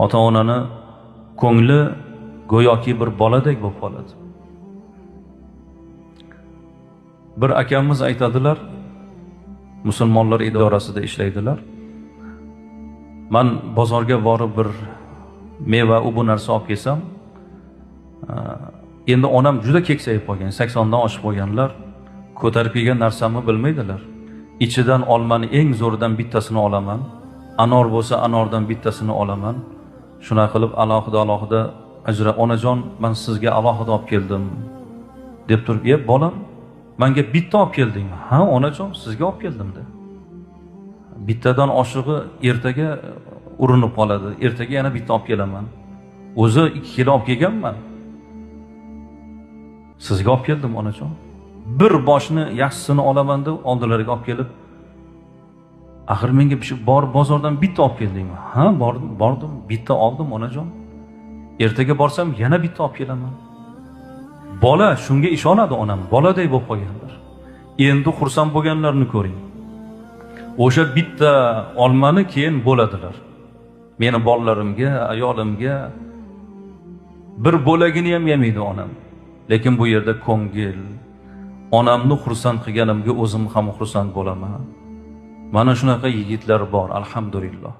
Ota-onani ko'ngli go'yoki bir boladek bo'lib qoladi. Bir akamiz aytadilar, musulmonlar idorasida ishlaydilar. Men bozorga borib bir meva bu narsa olib kelsam, endi onam juda keksayib qolgan, 80 dan oshib qolganlar. Ko'tarib kelgan narsamni bilmaydilar. İçidan olmani eng zo'ridan bittasini olaman. Anor bo'lsa anordan bittasini olaman. Shuna qilib alohida ajra onajon, men sizga alohida olib keldim deb turib, bolam, menga bitta olib keldingmi? Ha, onajon, sizga olib keldim de. Bittadan oshig'i ertaga urinib qoladi. Ertaga yana bitta olib kelaman. O'zi 2 kilo olib kelganman. Sizga olib keldim onajon. Bir boshni yaxshisini olaman deb oldilariga olib kelib, axir menga bir bor bozordan bitta olib keldingmi? Ha, bordim, bitta oldim onajon. Ertaga borsam yana bitta olib kelaman. Bola shunga ishonadi onam, boladay bo'lib qolganlar. Endi xursand bo'lganlarni ko'ring. O'sha bitta olmani keyin bo'ladilar. Meni bolalarimga, ayolimga bir bo'lagini ham yemaydi onam. Lekin bu yerda ko'ngil, onamni xursand qilganimga o'zim ham xursand bo'laman. Mana shunaqa yigitlar bor, alhamdulillah.